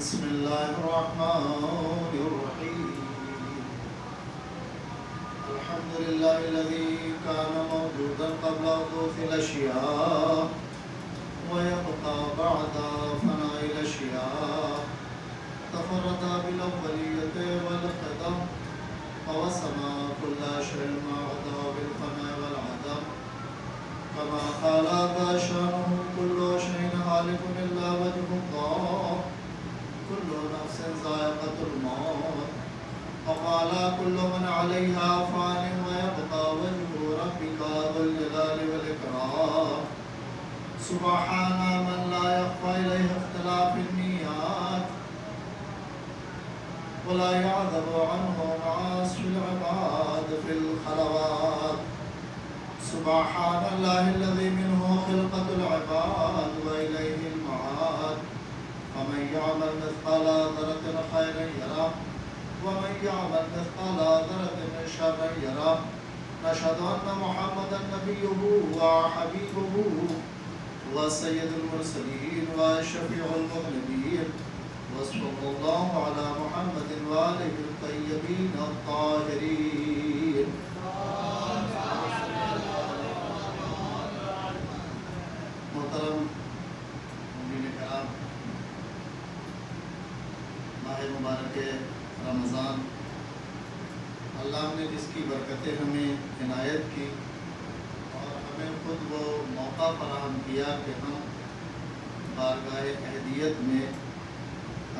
بسم الله الرحمن الرحيم الحمد لله الذي كان موجودا قبل حدوث الأشياء ويبقى بعد فناء الأشياء تفرد بالأولية والقدم ووسما كل شيء ما عدا بالفناء والعدم كما قال ذا شأنه كل شيء هالك إلا وجه الله كل نفس ذائقة الموت وقال كل من عليها فان ويبقى وجه ربك ذو الجلال والإكرام سبحان من لا يخفى إليه اختلاف النيات ولا يعذب عنه معاصي العباد في الخلوات سبحان الله الذي منه خلقة العباد وإليه المعاد ومن يعمل مثقال ذرة خيرا يره ومن يعمل مثقال ذرة شرا يره نشهد أن محمدا نبيه وحبيبه وسيد المرسلين وشفيع المذنبين وصلى الله على محمد وآله الطيبين الطاهرين محترم مومنین کرام، ماہ مبارک رمضان اللہ نے جس کی برکتیں ہمیں عنایت کی اور ہمیں خود وہ موقع فراہم کیا کہ ہم بارگاہ اہلیت میں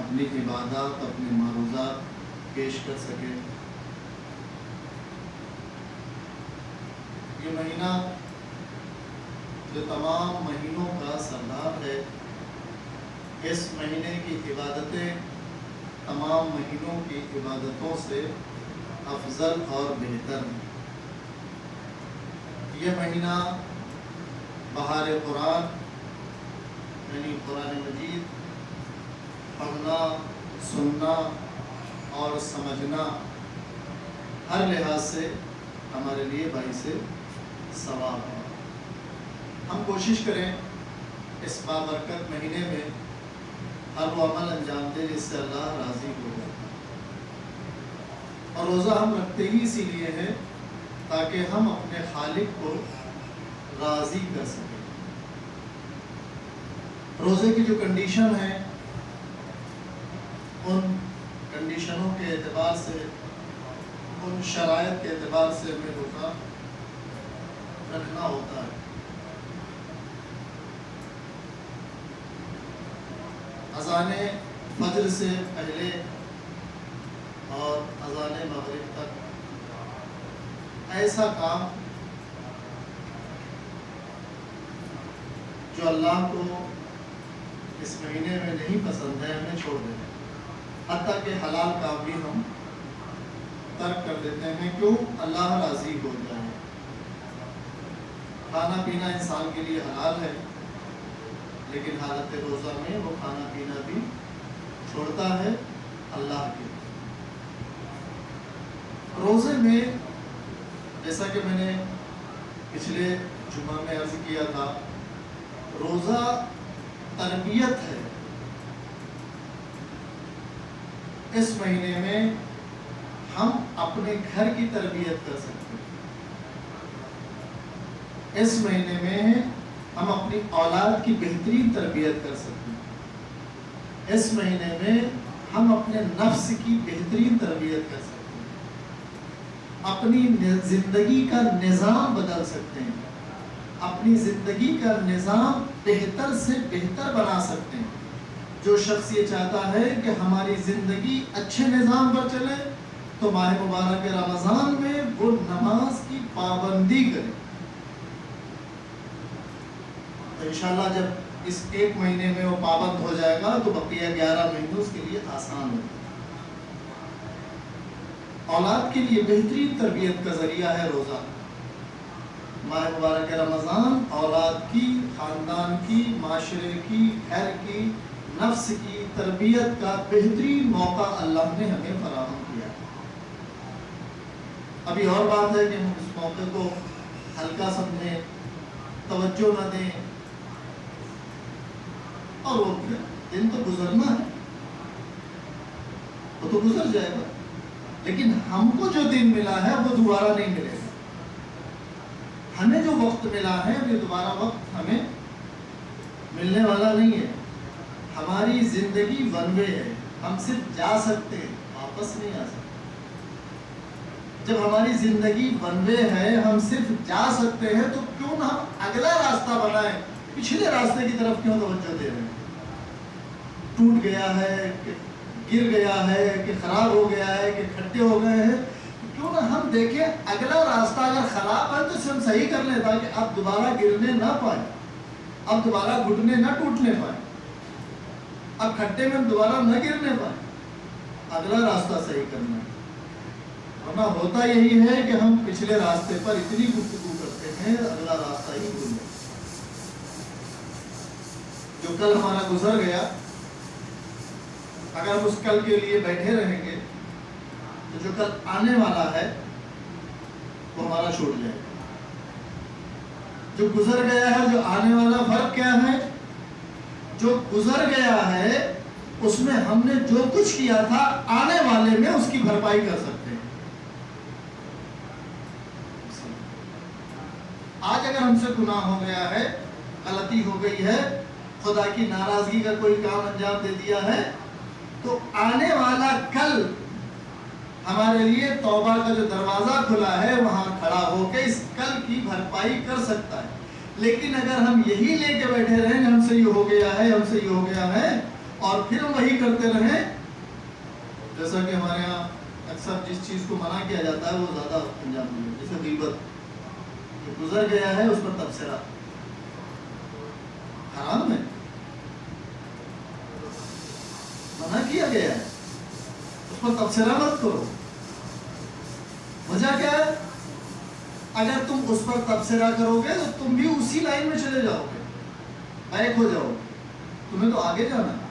اپنی عبادات اپنے معروضات پیش کر سکیں۔ یہ مہینہ جو تمام مہینوں کا سردار ہے، اس مہینے کی عبادتیں تمام مہینوں کی عبادتوں سے افضل اور بہتر ہیں۔ یہ مہینہ بہار قرآن یعنی قرآن مجید پڑھنا، سننا اور سمجھنا ہر لحاظ سے ہمارے لیے باعث ثواب ہے۔ ہم کوشش کریں اس بابرکت مہینے میں ہر وہ عمل انجام دیں جس سے اللہ راضی ہو جائے، اور روزہ ہم رکھتے ہی اسی لیے ہے تاکہ ہم اپنے خالق کو راضی کر سکیں۔ روزے کی جو کنڈیشن ہے، ان کنڈیشنوں کے اعتبار سے، ان شرائط کے اعتبار سے ہمیں روزہ رکھنا ہوتا ہے۔ اذان فجر سے پہلے اور اذان مغرب تک ایسا کام جو اللہ کو اس مہینے میں نہیں پسند ہے ہمیں چھوڑ دینا، حتیٰ کہ حلال کام بھی ہم ترک کر دیتے ہیں، کیوں؟ اللہ راضی ہو جائے۔ کھانا پینا انسان کے لیے حلال ہے، لیکن حالت روزہ میں وہ کھانا پینا بھی چھوڑتا ہے اللہ کے۔ روزے میں جیسا کہ میں نے پچھلے جمعہ میں عرض کیا تھا، روزہ تربیت ہے۔ اس مہینے میں ہم اپنے گھر کی تربیت کر سکتے ہیں، اس مہینے میں ہم اپنی اولاد کی بہترین تربیت کر سکتے ہیں، اس مہینے میں ہم اپنے نفس کی بہترین تربیت کر سکتے ہیں، اپنی زندگی کا نظام بدل سکتے ہیں، اپنی زندگی کا نظام بہتر سے بہتر بنا سکتے ہیں۔ جو شخص یہ چاہتا ہے کہ ہماری زندگی اچھے نظام پر چلے تو ماہ مبارک رمضان میں وہ نماز کی پابندی کرے، تو انشاءاللہ جب اس ایک مہینے میں وہ پابند ہو جائے گا تو بقیہ 11 مہینوں اس کے لیے آسان ہوگا۔ اولاد کے لیے بہترین تربیت کا ذریعہ ہے روزہ۔ ماہ مبارک رمضان اولاد کی، خاندان کی، معاشرے کی، گھر کی، نفس کی تربیت کا بہترین موقع اللہ نے ہمیں فراہم کیا۔ ابھی اور بات ہے کہ ہم اس موقع کو ہلکا سمجھیں، توجہ نہ دیں، اور وہ دن تو گزرنا ہے، وہ تو گزر جائے گا، لیکن ہم کو جو دن ملا ہے وہ دوبارہ نہیں ملے گا. ہمیں جو وقت ملا ہے یہ دوبارہ وقت ہمیں ملنے والا نہیں ہے. ہماری زندگی ون وے ہے، ہم صرف جا سکتے ہیں، واپس نہیں آ سکتے. جب ہماری زندگی ون وے ہے، ہم صرف جا سکتے ہیں، تو کیوں نہ ہم اگلا راستہ بنائیں؟ پچھلے راستے کی طرف کیوں توجہ دے رہے ہیں؟ ٹوٹ گیا ہے کہ گر گیا ہے کہ خراب ہو گیا ہے کہ کھٹے ہو گئے ہیں، کیوں نہ ہم دیکھیں اگلا راستہ اگر خراب ہے تو اسے ہم صحیح کر لیں، تاکہ اب دوبارہ گرنے نہ پائیں، اب دوبارہ گھٹنے نہ ٹوٹنے پائیں، اب کھٹے میں ہم دوبارہ نہ گرنے پائیں. اگلا راستہ صحیح کرنا ہے. ورنہ ہوتا یہی ہے کہ ہم پچھلے راستے پر اتنی گفتگو کرتے ہیں، اگلا راستہ ہی بھول جاتے ہیں. جو کل ہمارا گزر گیا، اگر ہم اس کل کے لیے بیٹھے رہیں گے تو جو کل آنے والا ہے وہ ہمارا چھوٹ جائے گا. جو گزر گیا ہے، جو آنے والا، فرق کیا ہے؟ جو گزر گیا ہے اس میں ہم نے جو کچھ کیا تھا، آنے والے میں اس کی بھرپائی کر سکتے ہیں. آج اگر ہم سے گناہ ہو گیا ہے، غلطی ہو گئی ہے، خدا کی ناراضگی کا کوئی کام انجام دے دیا ہے، تو آنے والا کل ہمارے لیے توبہ کا جو دروازہ کھلا ہے وہاں کھڑا ہو کے اس کل کی بھرپائی کر سکتا ہے. لیکن اگر ہم یہی لے کے بیٹھے رہیں ہم سے یہ ہو گیا ہے، ہم سے یہ ہو گیا ہے، اور پھر ہم وہی کرتے رہیں، جیسا کہ ہمارے یہاں اکثر جس چیز کو منع کیا جاتا ہے وہ زیادہ انجام دیا، جیسے غیبت. جو گزر گیا ہے اس پر تبصرہ حرام ہے، منع کیا گیا ہے، اس پر تبصرہ مت کرو. وجہ کیا ہے؟ اگر تم اس پر تبصرہ کرو گے تو تم بھی اسی لائن میں چلے جاؤ گے، بیک ہو جاؤ گے. تمہیں تو آگے جانا ہے،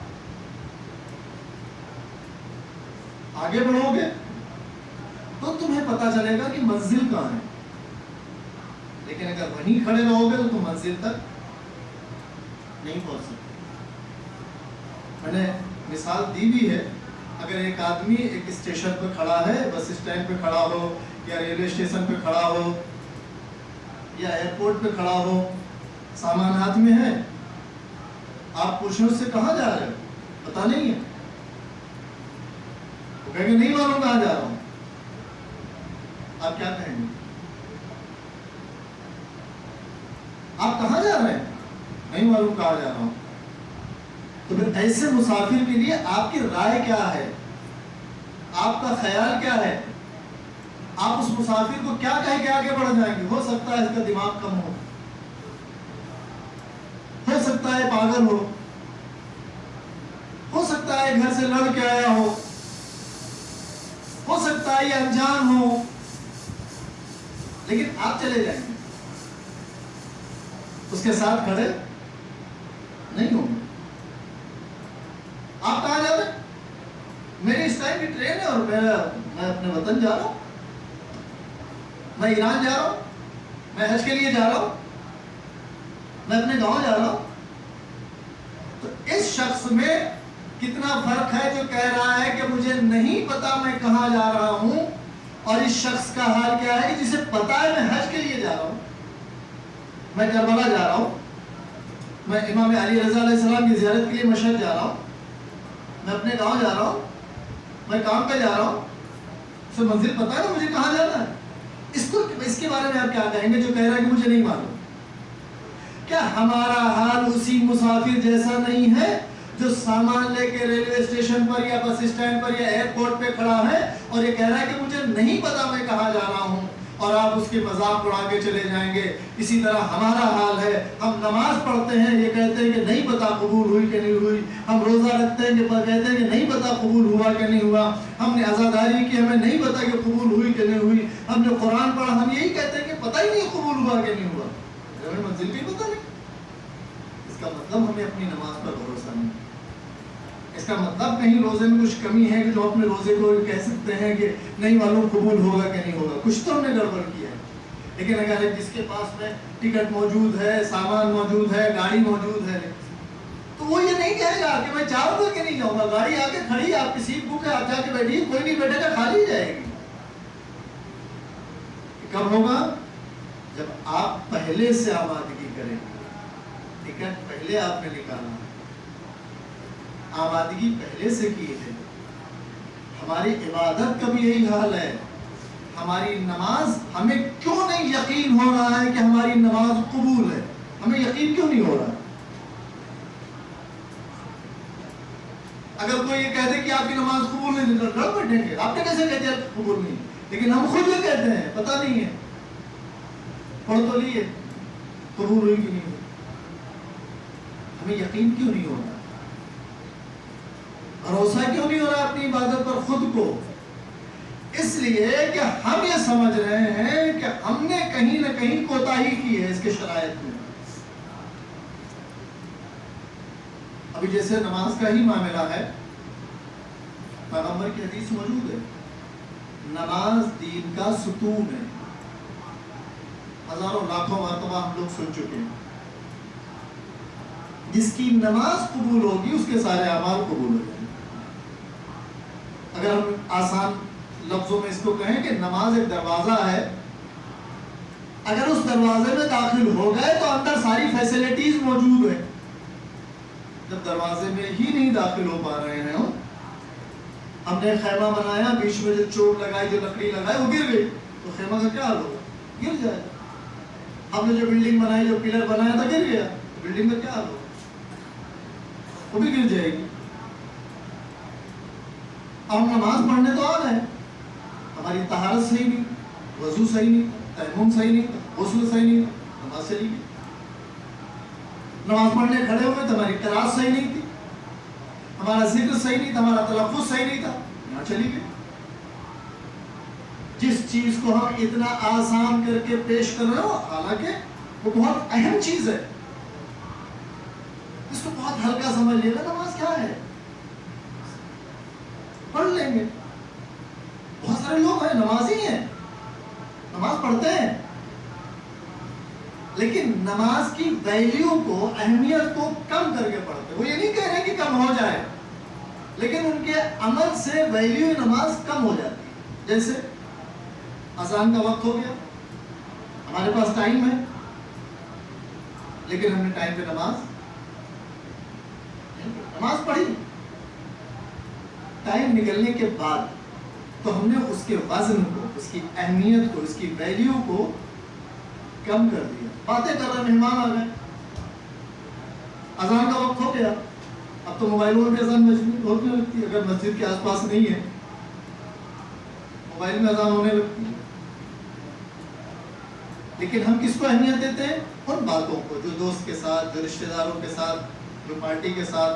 آگے بڑھو گے تو تمہیں پتا چلے گا کہ منزل کہاں ہے. لیکن اگر وہیں کھڑے رہو گے تو تم منزل تک نہیں پہنچ سکتے. میں نے مثال دی بھی ہے، اگر ایک آدمی ایک اسٹیشن پہ کھڑا ہے، بس اسٹینڈ پہ کھڑا ہو یا ریلوے اسٹیشن پہ کھڑا ہو یا ایئرپورٹ پہ کھڑا ہو، سامان ہاتھ میں ہے، آپ پوچھیں اس سے کہاں جا رہے ہو؟ پتا نہیں ہے. وہ کہیں گے نہیں معلوم کہاں جا رہا ہوں. آپ کیا کہیں گے؟ آپ کہاں جا رہے ہیں؟ نہیں معلوم کہاں جا رہا ہوں. تو پھر ایسے مسافر کے لیے آپ کی رائے کیا ہے؟ آپ کا خیال کیا ہے؟ آپ اس مسافر کو کیا کہہ کے آگے بڑھ جائیں گے؟ ہو سکتا ہے اس کا دماغ کم ہو سکتا ہے پاگل ہو سکتا ہے گھر سے لڑ کے آیا ہو سکتا ہے یہ انجان ہو، لیکن آپ چلے جائیں گے، اس کے ساتھ کھڑے نہیں ہوں گے. آپ کہاں جا رہے ہیں؟ میری اس ٹائم کی ٹرین ہے اور میں اپنے وطن جا رہا ہوں، میں ایران جا رہا ہوں، میں حج کے لیے جا رہا ہوں، میں اپنے گاؤں جا رہا ہوں. تو اس شخص میں کتنا فرق ہے جو کہہ رہا ہے کہ مجھے نہیں پتا میں کہاں جا رہا ہوں، اور اس شخص کا حال کیا ہے جسے پتا ہے میں حج کے لیے جا رہا ہوں، میں کربلا جا رہا ہوں، میں امام علی رضا علیہ السلام کی زیارت کے لیے مشہد جا رہا ہوں، میں اپنے گاؤں جا رہا ہوں، میں کام پہ جا رہا ہوں. اسے منزل پتا ہے نا مجھے کہاں جانا ہے. اس کے بارے میں آپ کیا کہیں گے جو کہہ رہا ہے کہ مجھے نہیں معلوم؟ کیا ہمارا حال اسی مسافر جیسا نہیں ہے جو سامان لے کے ریلوے اسٹیشن پر یا بس اسٹینڈ پر یا ایئرپورٹ پہ کھڑا ہے اور یہ کہہ رہا ہے کہ مجھے نہیں پتا میں کہاں جا رہا ہوں، اور آپ اس کے مذاق اڑا کے چلے جائیں گے؟ اسی طرح ہمارا حال ہے. ہم نماز پڑھتے ہیں، یہ کہتے ہیں کہ نہیں پتا قبول ہوئی کہ نہیں ہوئی. ہم روزہ رکھتے ہیں کہ کہتے ہیں کہ نہیں پتا قبول ہوا کہ نہیں ہوا. ہم نے عزاداری کی، ہمیں نہیں پتا کہ قبول ہوئی کہ نہیں ہوئی. ہم نے قرآن پڑھا، ہم یہی کہتے ہیں کہ پتہ ہی نہیں قبول ہوا کہ نہیں ہوا. ہمیں منزل بھی پتہ نہیں. اس کا مطلب ہمیں اپنی نماز پر بھروسہ نہیں. اس کا مطلب کہیں روزے میں کچھ کمی ہے کہ جو اپنے روزے کو کہہ سکتے ہیں کہ نہیں معلوم قبول ہوگا کہ نہیں ہوگا. کچھ تو ہم نے گڑبڑ کیا ہے. لیکن اگر جس کے پاس میں ٹکٹ موجود ہے، سامان موجود ہے، گاڑی موجود ہے، تو وہ یہ نہیں کہے گا کہ میں جاؤں گا کہ نہیں جاؤں گا. گاڑی آ کے کھڑی ہے, آپ کی سیٹ بک ہے, آپ جا کے بیٹھیے, کوئی نہیں بیٹھے گا, خالی جائے گی. کب ہوگا؟ جب آپ پہلے سے آمادگی کریں گے. ٹکٹ پہلے آپ نے نکالا, آمادگی پہلے سے کی ہے. ہماری عبادت کا بھی یہی حال ہے. ہماری نماز, ہمیں کیوں نہیں یقین ہو رہا ہے کہ ہماری نماز قبول ہے؟ ہمیں یقین کیوں نہیں ہو رہا؟ اگر کوئی یہ کہہ دے کہ آپ کی نماز قبول نہیں, ڈر بیٹھیں گے. آپ نے کیسے کہہ دیا قبول نہیں؟ لیکن ہم خود یہ کہتے ہیں, پتہ نہیں ہے, پڑھ تو لیے, قبول ہوئی کہ نہیں ہوئی. ہمیں یقین کیوں نہیں ہو رہا؟ بھروسہ کیوں نہیں ہو رہا اپنی عبادت پر خود کو؟ اس لیے کہ ہم یہ سمجھ رہے ہیں کہ ہم نے کہیں نہ کہیں کوتاہی کی ہے اس کے شرائط میں. ابھی جیسے نماز کا ہی معاملہ ہے, پیغمبر کی حدیث موجود ہے, نماز دین کا ستون ہے. ہزاروں لاکھوں مرتبہ ہم لوگ سن چکے ہیں. جس کی نماز قبول ہوگی اس کے سارے اعمال قبول ہو جائیں گے. اگر ہم آسان لفظوں میں اس کو کہیں کہ نماز ایک دروازہ ہے, اگر اس دروازے میں داخل ہو گئے تو اندر ساری فیسلٹیز موجود ہیں. جب دروازے میں ہی نہیں داخل ہو پا رہے ہیں, ہم نے خیمہ بنایا, بیچ میں جو چوٹ لگائی, جو لکڑی لگائی, وہ گر گئی, تو خیمہ کا کیا حال ہوگا؟ گر جائے گا. ہم نے جو بلڈنگ بنائی, جو پلر بنایا تھا, گر گیا, بلڈنگ کا کیا حال ہوگا؟ وہ بھی گر جائے گی. اب ہم نماز پڑھنے تو آ گئے, ہماری طہارت صحیح نہیں, وضو صحیح نہیں, تیمم صحیح نہیں, غسل صحیح نہیں, نماز چلی گئی. نماز پڑھنے کھڑے ہوئے تو ہماری قرات صحیح نہیں تھی, ہمارا ذکر صحیح نہیں تھا, ہمارا تلفظ صحیح نہیں تھا, یہاں چلی گئی. جس چیز کو ہم اتنا آسان کر کے پیش کر رہے ہو, حالانکہ وہ بہت اہم چیز ہے, اس کو بہت ہلکا سمجھ لیے گا. نماز کیا ہے؟ پڑھ لیں گے. بہت سارے لوگ ہیں نمازی ہیں, نماز پڑھتے ہیں, لیکن نماز کی ویلیو کو, اہمیت کو کم کر کے پڑھتے. وہ یہ نہیں کہہ رہے کہ کم ہو جائے, لیکن ان کے عمل سے ویلیو نماز کم ہو جاتی ہے. جیسے اذان کا وقت ہو گیا, ہمارے پاس ٹائم ہے, لیکن ہم نے ٹائم پہ نماز پڑھی. ٹائم نکلنے کے بعد تو ہم نے اس کے وزن کو, اس کی اہمیت کو, اس کی ویلیو کو کم کر دیا. باتیں کر رہے, مہمان آ گئے, اذان کا وقت ہو گیا, اب تو موبائلوں میں اذان ہونے لگتی ہے. اگر مسجد کے آس پاس نہیں ہے, موبائل میں اذان ہونے لگتی ہے. لیکن ہم کس کو اہمیت دیتے ہیں؟ ان باتوں کو جو دوست کے ساتھ, جو رشتہ داروں کے ساتھ, جو پارٹی کے ساتھ,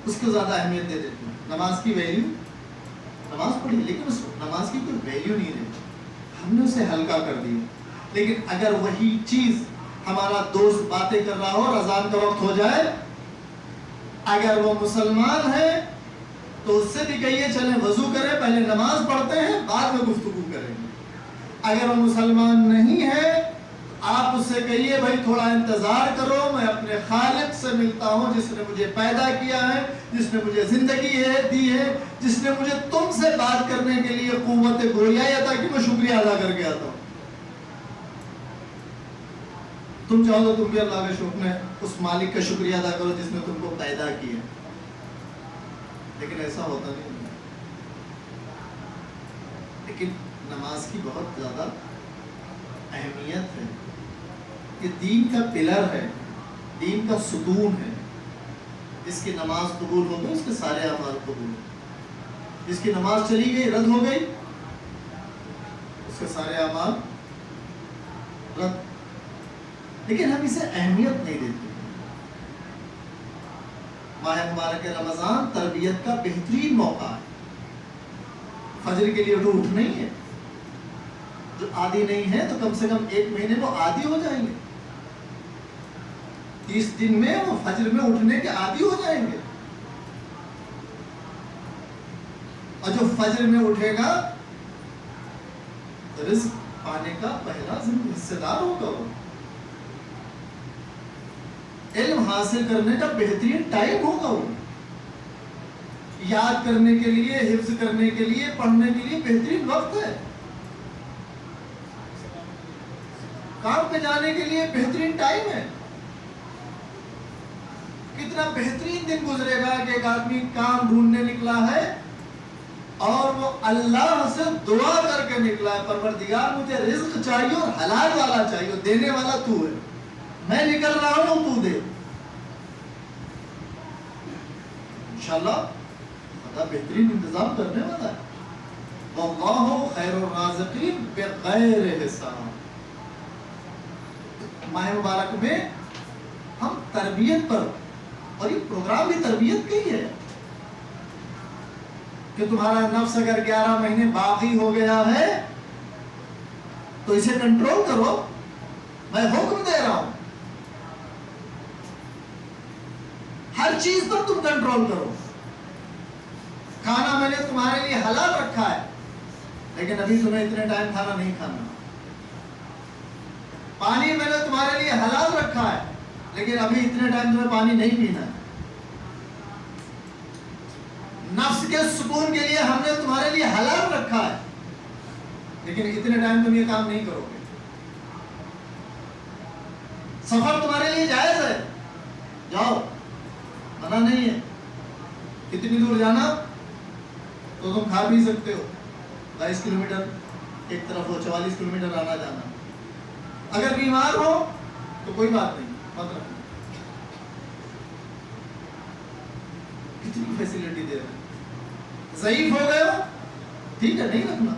اس کو زیادہ اہمیت دے دیتے ہیں. نماز کی ویلیو, نماز پڑھی لیکن اس نماز کی کوئی ویلیو نہیں دیتے, ہم نے اسے ہلکا کر دیا. لیکن اگر وہی چیز ہمارا دوست باتیں کر رہا ہو اور اذان کا وقت ہو جائے, اگر وہ مسلمان ہے تو اس سے بھی کہیے چلیں وضو کریں, پہلے نماز پڑھتے ہیں, بعد میں گفتگو کریں گے. اگر وہ مسلمان نہیں ہے, آپ اس سے کہیے بھائی تھوڑا انتظار کرو, میں اپنے خالق سے ملتا ہوں جس نے مجھے پیدا کیا ہے, جس نے مجھے زندگی دی ہے, جس نے مجھے تم سے بات کرنے کے لیے قوت گویائی عطا کی, میں شکریہ ادا کر کے آتا ہوں. تم چاہو تو تم بھی اللہ کے شکر میں اس مالک کا شکریہ ادا کرو جس نے تم کو پیدا کیا. لیکن ایسا ہوتا نہیں. لیکن نماز کی بہت زیادہ اہمیت ہے. یہ دین کا پلر ہے, دین کا ستون ہے. جس کی نماز قبول ہو گئی اس کے سارے اعمال قبول ہو. جس کی نماز چلی گئی, رد ہو گئی, اس کے سارے اعمال رد. لیکن ہم اسے اہمیت نہیں دیتے. ماہ مبارک رمضان تربیت کا بہترین موقع ہے. فجر کے لیے اٹھ نہیں ہے, جو عادی نہیں ہے تو کم سے کم 1 مہینے وہ عادی ہو جائیں گے. 30 دن میں وہ فجر میں اٹھنے کے عادی ہو جائیں گے. اور جو فجر میں اٹھے گا رزق پانے کا پہلا حصے دار ہوگا. وہ علم حاصل کرنے کا بہترین ٹائم ہوگا وہ، یاد کرنے کے لیے، حفظ کرنے کے لیے، پڑھنے کے لیے بہترین وقت ہے، کام پہ جانے کے لیے بہترین ٹائم ہے۔ کتنا بہترین دن گزرے گا کہ ایک آدمی کام ڈھونڈنے نکلا ہے اور وہ اللہ سے دعا کر کے نکلا ہے، پروردگار مجھے رزق چاہیے اور حلال والا چاہیے، دینے والا تو ہے، میں نکل رہا ہوں تو دے۔ انشاءاللہ خدا بہترین انتظام کرنے والا ہے۔ واللہ خیر الرازقین بغیر حساب۔ ماہ مبارک میں ہم تربیت پر، اور یہ پروگرام بھی تربیت کا ہی ہے کہ تمہارا نفس اگر 11 مہینے باغی ہو گیا ہے تو اسے کنٹرول کرو، میں حکم دے رہا ہوں، ہر چیز پر تم کنٹرول کرو۔ کھانا میں نے تمہارے لیے حلال رکھا ہے لیکن ابھی تمہیں اتنے ٹائم کھانا نہیں کھانا۔ پانی میں نے تمہارے لیے حلال رکھا ہے لیکن ابھی اتنے ٹائم تمہیں پانی نہیں پینا ہے۔ نفس کے سکون کے لیے ہم نے تمہارے لیے حلال رکھا ہے لیکن اتنے ٹائم تم یہ کام نہیں کرو گے۔ سفر تمہارے لیے جائز ہے، جاؤ، منع نہیں ہے۔ کتنی دور جانا تو تم کھا بھی سکتے ہو، 22 کلومیٹر ایک طرف ہو، 44 کلومیٹر آنا جانا۔ اگر بیمار ہو تو کوئی بات نہیں، مت رکھو۔ کتنی فیسلٹی دے رہے ہیں۔ ضعیف ہو گئے ہو ٹھیک ہے، نہیں رکھنا،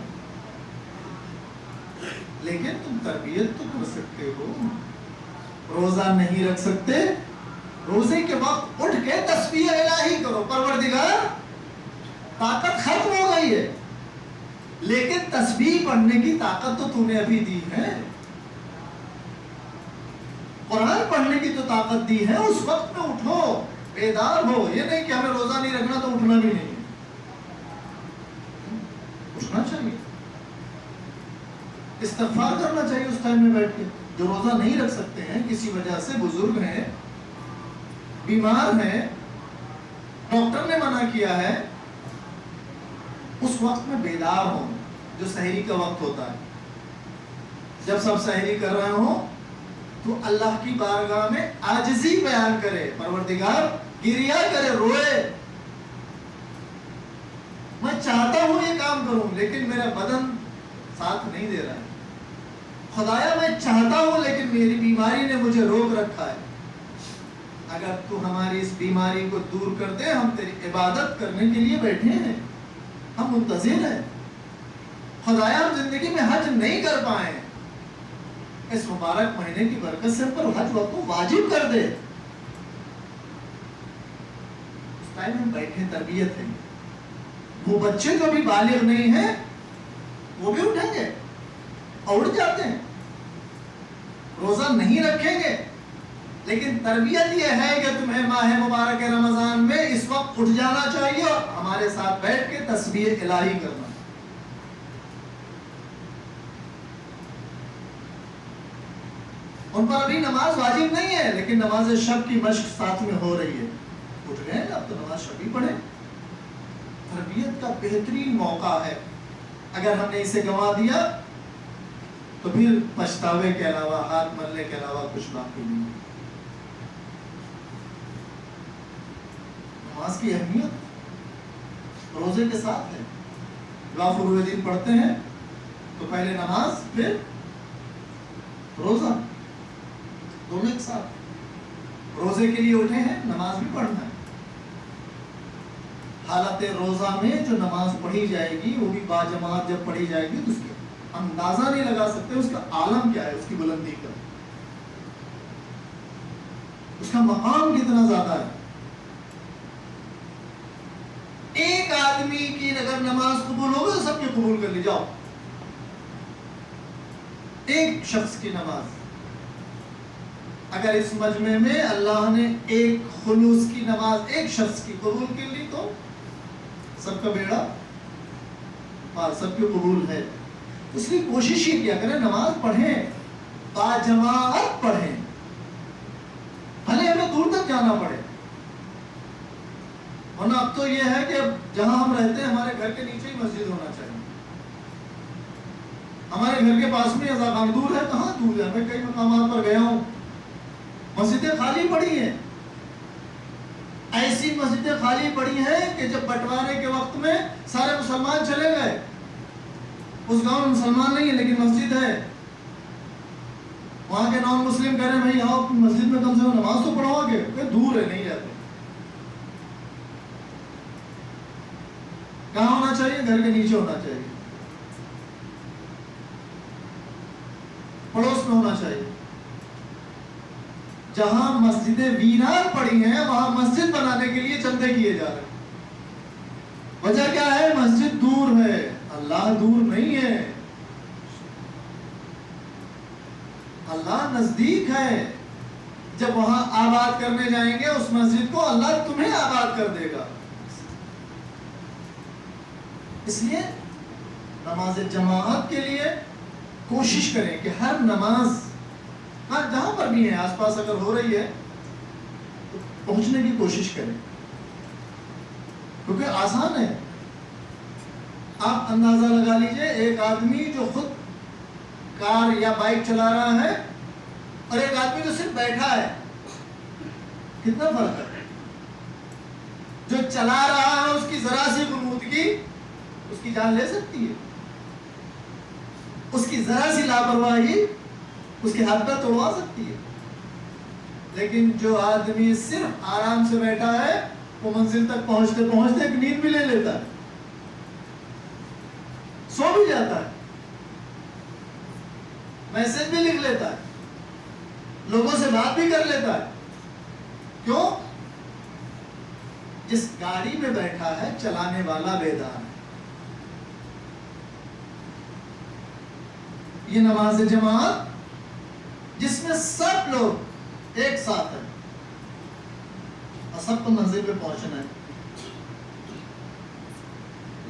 لیکن تم تربیت تو کر سکتے ہو۔ روزہ نہیں رکھ سکتے، روزے کے وقت اٹھ کے تسبیح الہی کرو، پروردگار طاقت ختم ہو گئی ہے لیکن تسبیح پڑھنے کی طاقت تو نے ابھی دی ہے، قرآن پڑھنے کی تو طاقت دی ہے، اس وقت میں اٹھو، بیدار ہو۔ یہ نہیں کہ ہمیں روزہ نہیں رکھنا تو اٹھنا بھی نہیں، اٹھنا چاہیے، استغفار کرنا چاہیے اس ٹائم میں بیٹھ کے۔ جو روزہ نہیں رکھ سکتے ہیں کسی وجہ سے، بزرگ ہیں، بیمار ہیں، ڈاکٹر نے منع کیا ہے، اس وقت میں بیدار ہوں، جو سحری کا وقت ہوتا ہے۔ جب سب سحری کر رہے ہوں تو اللہ کی بارگاہ میں عاجزی بیان کرے، پروردگار گریہ کرے، روئے، میں چاہتا ہوں یہ کام کروں لیکن میرا بدن ساتھ نہیں دے رہا ہے، خدایا میں چاہتا ہوں لیکن میری بیماری نے مجھے روک رکھا ہے، اگر تو ہماری اس بیماری کو دور کر دے، ہم تیری عبادت کرنے کے لیے بیٹھے ہیں، ہم منتظر ہیں، خدایا ہم زندگی میں حج نہیں کر پائے، اس مبارک مہینے کی برکت سے ہم پر حج وقت کو واجب کر دے۔ اس ٹائم ہم بیٹھے، تربیت ہے۔ وہ بچے جو بھی بالغ نہیں ہیں وہ بھی اٹھیں گے اور اٹھ جاتے ہیں، روزہ نہیں رکھیں گے لیکن تربیت یہ ہے کہ تمہیں ماہ مبارک رمضان میں اس وقت اٹھ جانا چاہیے اور ہمارے ساتھ بیٹھ کے تسبیح الہی کرنا۔ ان پر ابھی نماز واجب نہیں ہے لیکن نماز شب کی مشق ساتھ میں ہو رہی ہے، اٹھ گئے اب تو نماز شب ہی پڑھیں۔ تربیت کا بہترین موقع ہے، اگر ہم نے اسے گنوا دیا تو پھر پچھتاوے کے علاوہ، ہاتھ ملنے کے علاوہ کچھ باقی نہیں۔ نماز کی اہمیت روزے کے ساتھ ہے۔ دعا فروع دین پڑھتے ہیں تو پہلے نماز پھر روزہ، دونوں ایک ساتھ۔ روزے کے لیے اٹھے ہیں، نماز بھی پڑھنا ہے۔ حالت روزہ میں جو نماز پڑھی جائے گی وہ بھی باجماعت جب پڑھی جائے گی تو اس کا اندازہ نہیں لگا سکتے اس کا عالم کیا ہے، اس کی بلندی کا، اس کا مقام کتنا زیادہ ہے۔ ایک آدمی کی اگر نماز قبول ہوگی تو سب کی قبول کر لی، جاؤ، ایک شخص کی نماز، اگر اس مجمع میں اللہ نے ایک خلوص کی نماز ایک شخص کی قبول کر لی تو سب کا بیڑا پار، سب کی قبول ہے۔ اس لیے کوشش یہ کیا کریں، نماز پڑھیں، باجماعت پڑھیں، بھلے ہمیں دور تک جانا پڑے. ورنہ اب تو یہ ہے کہ جہاں ہم رہتے ہیں ہمارے گھر کے نیچے ہی مسجد ہونا چاہیے. ہمارے گھر کے پاس میں اذان دور ہے, کہاں دور ہے, میں کئی مقامات پر گیا ہوں, مسجدیں خالی پڑی ہیں. ایسی مسجدیں خالی پڑی ہیں کہ جب بٹوارے کے وقت میں سارے مسلمان چلے گئے, اس گاؤں میں مسلمان نہیں ہے لیکن مسجد ہے, وہاں کے نان مسلم کہہ رہے ہیں بھائی آؤ مسجد میں کم سے کم نماز تو پڑھو گے, کوئی دور ہے نہیں جاتے. کہاں ہونا چاہیے؟ گھر کے نیچے ہونا چاہیے, پڑوس میں ہونا چاہیے. جہاں مسجدیں ویران پڑی ہیں وہاں مسجد بنانے کے لیے چندے کیے جا رہے ہیں. وجہ کیا ہے؟ مسجد دور ہے, اللہ دور نہیں ہے, اللہ نزدیک ہے. جب وہاں آباد کرنے جائیں گے اس مسجد کو, اللہ تمہیں آباد کر دے گا. اس لیے نماز جماعت کے لیے کوشش کریں کہ ہر نماز جہاں پر بھی ہے آس پاس اگر ہو رہی ہے تو پہنچنے کی کوشش کریں, کیونکہ آسان ہے. آپ اندازہ لگا لیجئے, ایک آدمی جو خود کار یا بائک چلا رہا ہے اور ایک آدمی جو صرف بیٹھا ہے, کتنا فرق ہے. جو چلا رہا ہے اس کی ذرا سی غنودگی اس کی جان لے سکتی ہے, اس کی ذرا سی لاپرواہی اس کے ہاتھ پہ توڑوا سکتی ہے. لیکن جو آدمی صرف آرام سے بیٹھا ہے وہ منزل تک پہنچتے پہنچتے ایک نیند بھی لے لیتا ہے, سو بھی جاتا ہے, میسج بھی لکھ لیتا ہے, لوگوں سے بات بھی کر لیتا ہے. کیوں؟ جس گاڑی میں بیٹھا ہے چلانے والا بیدار ہے. یہ نماز جماعت جس میں سب لوگ ایک ساتھ ہیں اور سب کو منزل پہ پہنچنا ہے.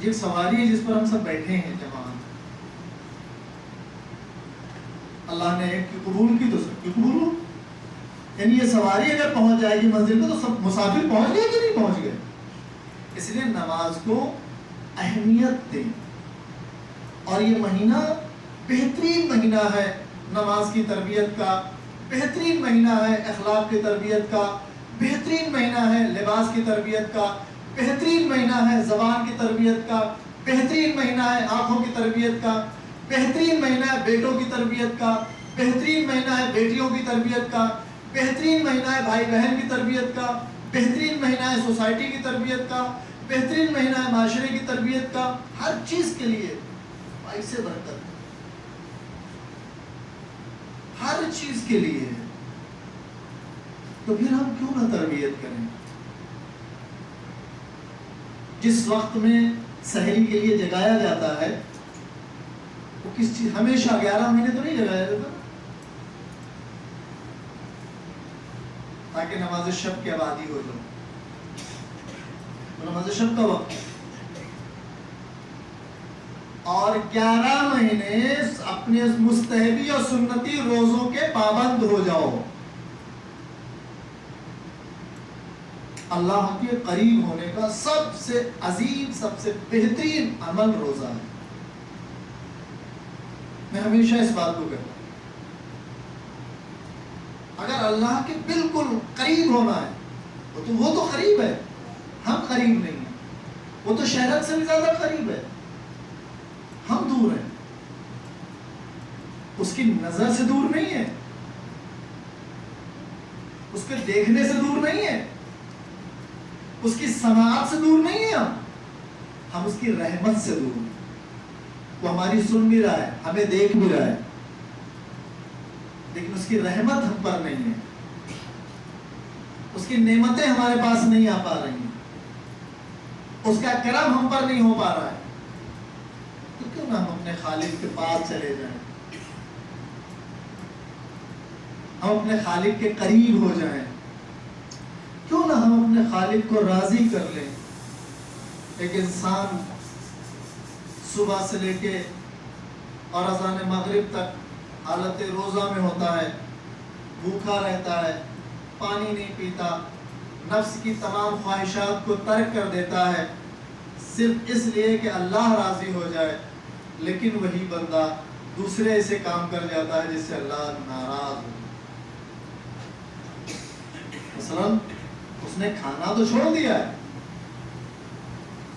یہ سواری ہے جس پر ہم سب بیٹھے ہیں جماعت, اللہ نے ایک کی قبول کی تو سب کی قبول ہو. یعنی یہ سواری اگر پہنچ جائے گی منزل پہ تو سب مسافر پہنچ گئے کہ نہیں پہنچ گئے. اس لیے نماز کو اہمیت دیں. اور یہ مہینہ بہترین مہینہ ہے نماز کی تربیت کا, بہترین مہینہ ہے اخلاق کی تربیت کا, بہترین مہینہ ہے لباس کی تربیت کا, بہترین مہینہ ہے زبان کی تربیت کا, بہترین مہینہ ہے آنکھوں کی تربیت کا, بہترین مہینہ ہے بیٹوں کی تربیت کا, بہترین مہینہ ہے بیٹیوں کی تربیت کا, بہترین مہینہ ہے بھائی بہن کی تربیت کا, بہترین مہینہ ہے سوسائٹی کی تربیت کا, بہترین مہینہ ہے معاشرے کی تربیت کا. ہر چیز کے لیے ایسے برکت, ہر چیز کے لیے. تو پھر ہم کیوں نہ تربیت کریں؟ جس وقت میں سحری کے لیے جگایا جاتا ہے وہ کس چیز, ہمیشہ 11 مہینے تو نہیں جگایا جاتا تاکہ نماز شب کی آبادی ہو جائے. تو نماز شب کا وقت اور 11 مہینے اپنے مستحبی اور سنتی روزوں کے پابند ہو جاؤ. اللہ کے قریب ہونے کا سب سے عظیم سب سے بہترین عمل روزہ ہے. میں ہمیشہ اس بات کو کہتا ہوں, اگر اللہ کے بالکل قریب ہونا ہے وہ تو قریب ہے, ہم قریب نہیں ہیں. وہ تو شہرت سے بھی زیادہ قریب ہے, ہم دور ہیں. اس کی نظر سے دور نہیں ہے, اس کے دیکھنے سے دور نہیں ہے, اس کی سماعت سے دور نہیں ہے. ہم اس کی رحمت سے دور ہیں. وہ ہماری سن بھی رہا ہے, ہمیں دیکھ بھی رہا ہے, لیکن اس کی رحمت ہم پر نہیں ہے, اس کی نعمتیں ہمارے پاس نہیں آ پا رہی ہیں, اس کا کرم ہم پر نہیں ہو پا رہا ہے. تو کیوں نہ ہم اپنے خالق کے پاس چلے جائیں, ہم اپنے خالق کے قریب ہو جائیں. کیوں نہ ہم اپنے خالق کو راضی کر لیں. ایک انسان صبح سے لے کے اور اذان مغرب تک حالت روزہ میں ہوتا ہے, بھوکا رہتا ہے, پانی نہیں پیتا، نفس کی تمام خواہشات کو ترک کر دیتا ہے صرف اس لیے کہ اللہ راضی ہو جائے، لیکن وہی بندہ دوسرے ایسے کام کر جاتا ہے جس سے اللہ ناراض ہو۔ مثلا اس نے کھانا تو چھوڑ دیا ہے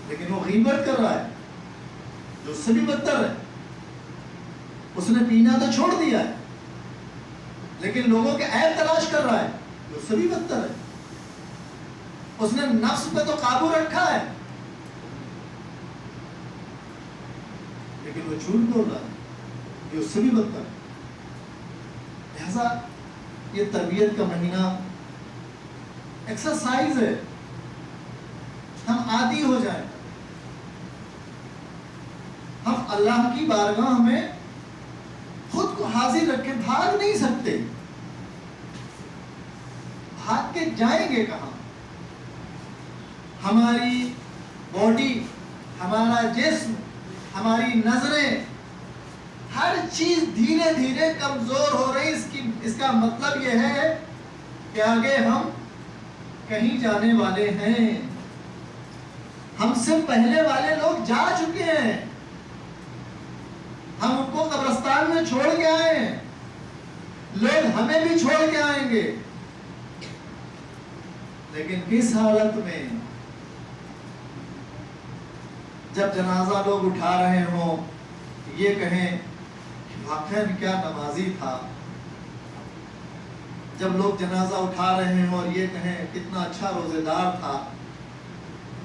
لیکن وہ غیبت کر رہا ہے جو اس سے بھی بدتر ہے۔ اس نے پینا تو چھوڑ دیا ہے لیکن لوگوں کے عیب تلاش کر رہا ہے جو اس سے بھی بدتر ہے۔ اس نے نفس پہ تو قابو رکھا ہے لیکن وہ جھوٹ بول رہا ہے یہ اس سے بھی بدتر ہے۔ لہذا یہ تربیت کا مہینہ ایکسرسائز ہے، ہم عادی ہو جائیں، ہم اللہ کی بارگاہ میں خود کو حاضر رکھیں، بھاگ نہیں سکتے، بھاگ کے جائیں گے کہاں؟ ہماری باڈی، ہمارا جسم، ہماری نظریں، ہر چیز دھیرے دھیرے کمزور ہو رہی۔ اس کا مطلب یہ ہے کہ آگے ہم کہیں جانے والے ہیں، ہم سے پہلے والے لوگ جا چکے ہیں، ہم ان کو قبرستان میں چھوڑ کے آئے ہیں، لوگ ہمیں بھی چھوڑ کے آئیں گے، لیکن کس حالت میں؟ جب جنازہ لوگ اٹھا رہے ہوں یہ کہیں کہ واقعاً کیا نمازی تھا، جب لوگ جنازہ اٹھا رہے ہوں اور یہ کہیں کتنا اچھا روزے دار تھا،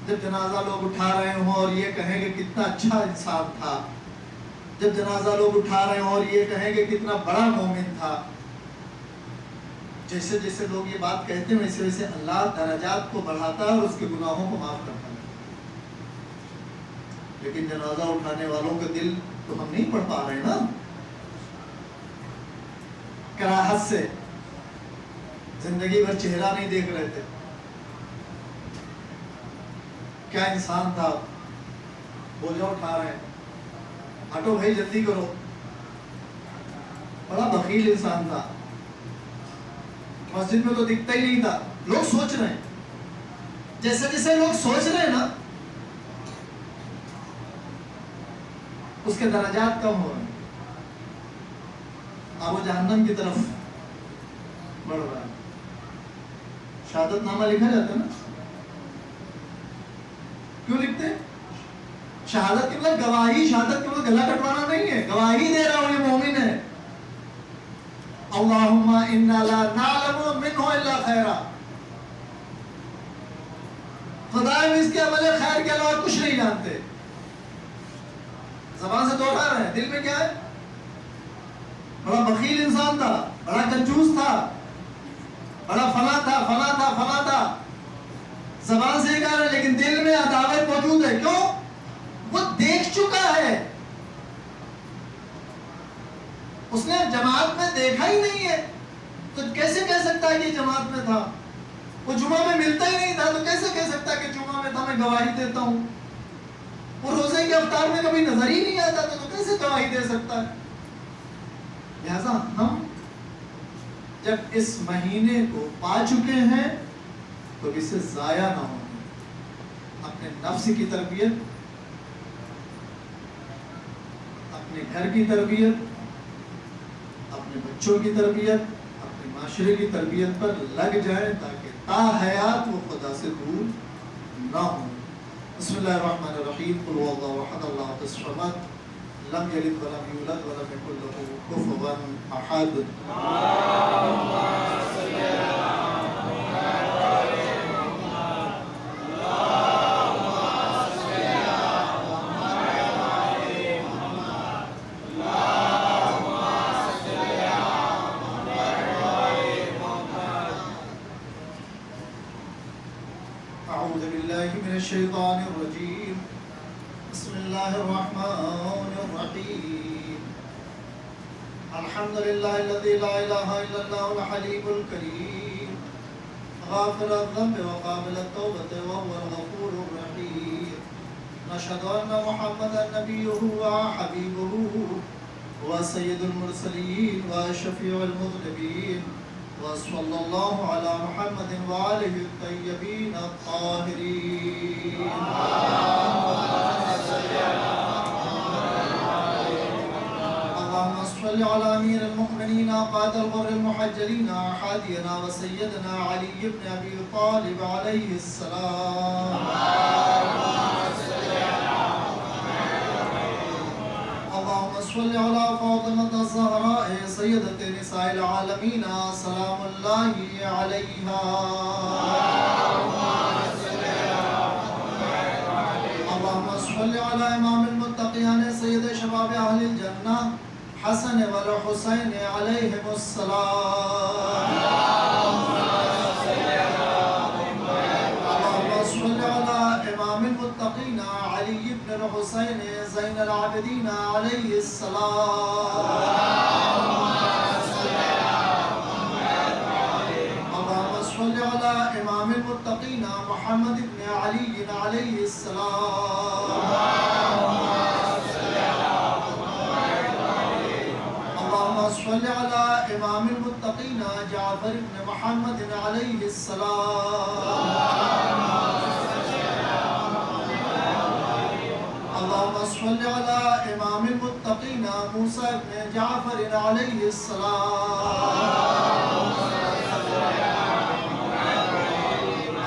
جب جنازہ لوگ اٹھا رہے ہوں اور یہ کہیں کہ کتنا اچھا انسان تھا، جب جنازہ لوگ اٹھا رہے ہوں اور یہ کہیں کہ کتنا بڑا مومن تھا، جیسے جیسے لوگ یہ بات کہتے ہیں ویسے ویسے اللہ درجات کو بڑھاتا ہے اور اس کے گناہوں کو معاف کرتا ہے۔ لیکن جنازہ اٹھانے والوں کے دل تو ہم نہیں پڑھ پا رہے نا، کراہت سے زندگی بھر چہرہ نہیں دیکھ رہے تھے، کیا انسان تھا، بوجھا اٹھا رہے ہیں، ہٹو بھائی جلدی کرو، بڑا بخیل انسان تھا، مسجد میں تو دکھتا ہی نہیں تھا۔ لوگ سوچ رہے ہیں، جیسے جیسے لوگ سوچ رہے ہیں نا اس کے درجات کم ہو رہے ہیں، اب وہ جہنم کی طرف بڑھ رہا ہے۔ شہادت نامہ لکھا جاتا ہے نا، کیوں لکھتے ہیں؟ شہادت کے مطلب گواہی، شہادت کے مطلب گلا کٹوانا نہیں ہے، گواہی دے رہا ہوں یہ مومن ہے۔ اللہم انا لا نعلم منہ الا خیرا، خدا ہم اس کے عمل خیر کے علاوہ کچھ نہیں جانتے۔ زبان سے دوہرا رہے ہیں، دل میں کیا ہے؟ بڑا بخیل انسان تھا، بڑا کنجوس تھا، بڑا فلاں تھا، فلاں تھا، فلاں تھا، زبان سے کہہ رہے لیکن دل میں عداوت موجود ہے۔ کیوں؟ وہ دیکھ چکا ہے، اس نے جماعت میں دیکھا ہی نہیں ہے تو کیسے کہہ سکتا ہے کہ جماعت میں تھا؟ وہ جمعہ میں ملتا ہی نہیں تھا تو کیسے کہہ سکتا ہے کہ جمعہ میں تھا، میں گواہی دیتا ہوں؟ وہ روزے کے افطار میں کبھی نظر ہی نہیں آتا تو کیسے گواہی دے سکتا ہے؟ لہذا ہم جب اس مہینے کو پا چکے ہیں تو اسے ضائع نہ ہونے، اپنے نفس کی تربیت، اپنے گھر کی تربیت، اپنے بچوں کی تربیت، اپنے معاشرے کی تربیت پر لگ جائیں تاکہ تا حیات وہ خدا سے دور نہ ہوں۔ بسم اللہ الرحمن الرحیم، قل هو اللہ احد اللہ الصمد لم یلد ولم یولد ولم یکن له کفوا احد۔ اعوذ باللہ من الشیطان الرجیم، بسم اللہ الرحمن الرحیم، الحمد للہ الذی لا الہ الا اللہ الحلیم الکریم، غافر الذنب وقابل التوبۃ وهو الغفور الرحیم، نشهد ان محمدا نبیہ وحبیبہ وسید المرسلین وشفیع المذنبین وصلی اللہ علی محمد وآلہ الطیبین الطاہرین. اللهم صل على امير المؤمنين قائد الغر المحجلين حادينا وسيدنا علي بن ابي طالب عليه السلام. اللهم صل على فاطمة الزهراء سيدة نساء العالمين سلام الله عليها. اللهم صل على امام المتقين سيد شباب اهل الجنة حسن والحسين عليهم السلام. اللهم صل على امام المتقين علي بن الحسين زين العابدين عليه السلام. اللهم صل على امام المتقين محمد بن علي عليه السلام. اللهم صل على امام المتقين جعفر بن محمد عليه السلام. اللهم صل على امام المتقين موسى بن جعفر عليه السلام.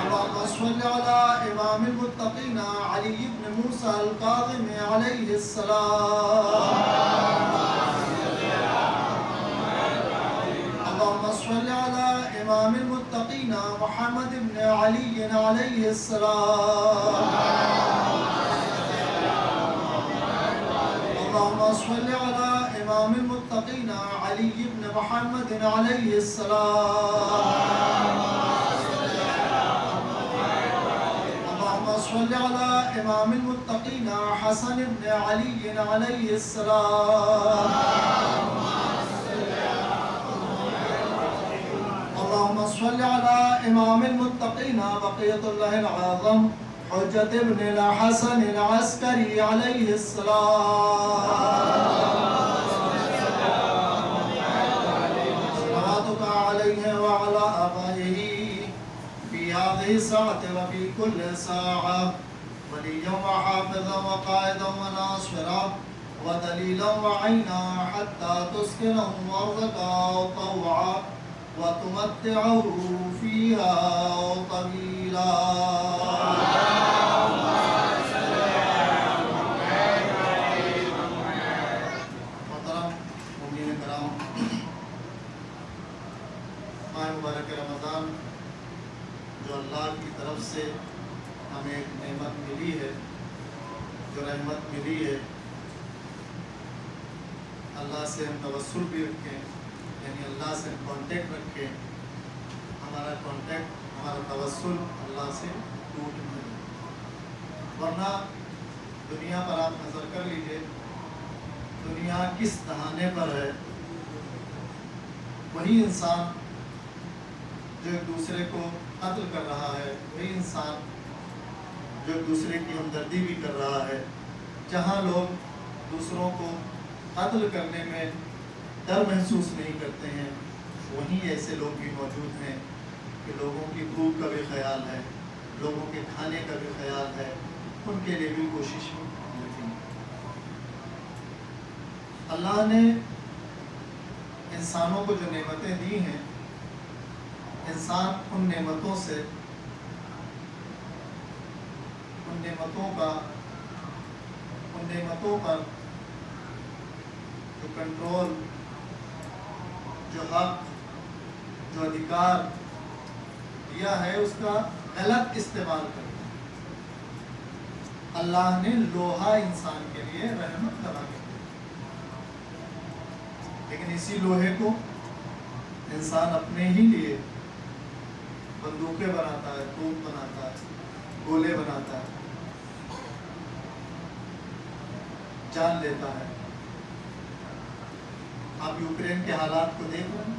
اللهم صل على امام المتقين علي بن موسى الكاظم عليه السلام. اللهم صل على امام المتقين محمد بن علي عليه السلام. اللهم صل على امام المتقين علي بن محمد عليه السلام. اللهم صل على امام المتقين حسن بن علي عليه السلام. اللهم صل على امام المتقين بقية الله العظم حجة ابن الحسن العسكري عليه السلام. صلواتك عليه وعلى آبائه في هذه الساعة وفي كل ساعة وليا وحافظا وقائدا وناصرا ودليلا وعينا حتى تسكنه أرضك طوعا وتمتعه فيها طويلا. محترم مومنین کرام، ماہ مبارک رمضان جو اللہ کی طرف سے ہمیں ایک نعمت ملی ہے، جو رحمت ملی ہے، اللہ سے ہم توسل بھی رکھیں، یعنی اللہ سے کانٹیکٹ رکھیں. ہمارا کانٹیکٹ، ہمارا توسل اللہ سے ٹوٹ نہیں. ورنہ دنیا پر آپ نظر کر لیجئے، دنیا کس دہانے پر ہے. وہی انسان جو ایک دوسرے کو قتل کر رہا ہے، وہی انسان جو ایک دوسرے کی ہمدردی بھی کر رہا ہے. جہاں لوگ دوسروں کو قتل کرنے میں ڈر محسوس نہیں کرتے ہیں، وہیں ایسے لوگ بھی موجود ہیں کہ لوگوں کی بھوک کا بھی خیال ہے، لوگوں کے کھانے کا بھی خیال ہے، ان کے لیے بھی کوشش ہوتی ہے. اللہ نے انسانوں کو جو نعمتیں دی ہیں، انسان ان نعمتوں پر جو کنٹرول، جو حق، جو ادھیکار دیا ہے، اس کا غلط استعمال کرتا ہے. اللہ نے لوہا انسان کے لیے رحمت بنا کے دیا، لیکن اسی لوہے کو انسان اپنے ہی لیے بندوقیں بناتا ہے، توپ بناتا ہے، گولے بناتا ہے، جان لیتا ہے. آپ یوکرین کے حالات کو دیکھ رہے ہیں،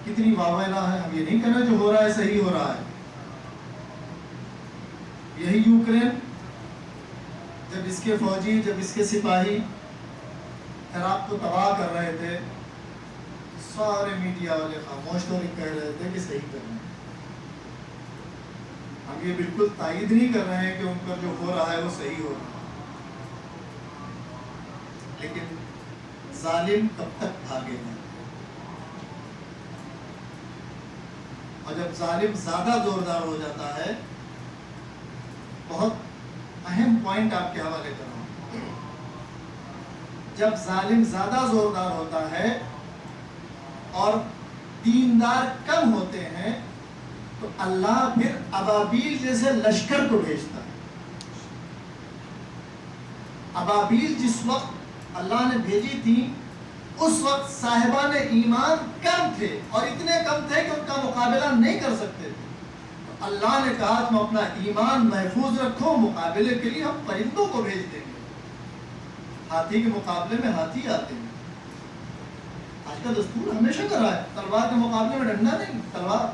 کتنی واویلا ہے. ہم یہ نہیں کہنا جو ہو رہا ہے صحیح ہو رہا ہے. یہی یوکرین جب اس کے فوجی، جب اس کے سپاہی عراق کو تباہ کر رہے تھے، سارے میڈیا والے خاموش تو نہیں کہہ رہے تھے کہ صحیح کر رہے ہیں. ہم یہ بالکل تائید نہیں کر رہے ہیں کہ ان کا جو ہو رہا ہے وہ صحیح ہو رہا ہے. لیکن ظالم کب تک بھاگے گا؟ اور جب ظالم زیادہ زوردار ہو جاتا ہے، بہت اہم پوائنٹ آپ کے حوالے کر رہا ہوں، جب ظالم زیادہ زوردار ہوتا ہے اور دیندار کم ہوتے ہیں تو اللہ پھر ابابیل جیسے لشکر کو بھیجتا ہے. ابابیل جس وقت اللہ نے بھیجی تھی اس وقت صاحبان ایمان کم تھے، اور اتنے کم تھے کہ ان کا مقابلہ نہیں کر سکتے تھے. تو اللہ نے کہا تم اپنا ایمان محفوظ رکھو، مقابلے کے لیے ہم پرندوں کو بھیج دیں گے. ہاتھی کے مقابلے میں ہاتھی آتے ہیں. آج کا دستور ہمیشہ کر رہا ہے، تلوار کے مقابلے میں ڈنڈا نہیں، تلوار.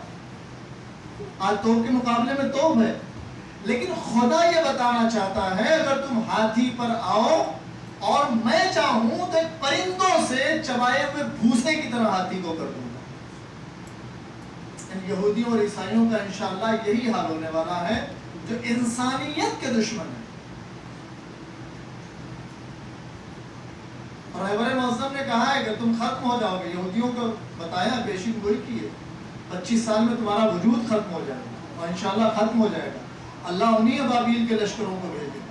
آج توپ کے مقابلے میں توپ ہے. لیکن خدا یہ بتانا چاہتا ہے اگر تم ہاتھی پر آؤ اور میں چاہوں تو ایک پرندوں سے چبائے ہوئے بھوسے کی طرح ہاتھی کو کر دوں گا. یہودیوں اور عیسائیوں کا انشاءاللہ یہی حال ہونے والا ہے جو انسانیت کے دشمن ہیں. اور رہبر معظم نے کہا ہے کہ تم ختم ہو جاؤ گے. یہودیوں کو بتایا، پیشین گوئی کی ہے، 25 سال میں تمہارا وجود ختم ہو جائے گا اور انشاءاللہ ختم ہو جائے گا. اللہ انہی ابابیل کے لشکروں کو بھیج دے گا.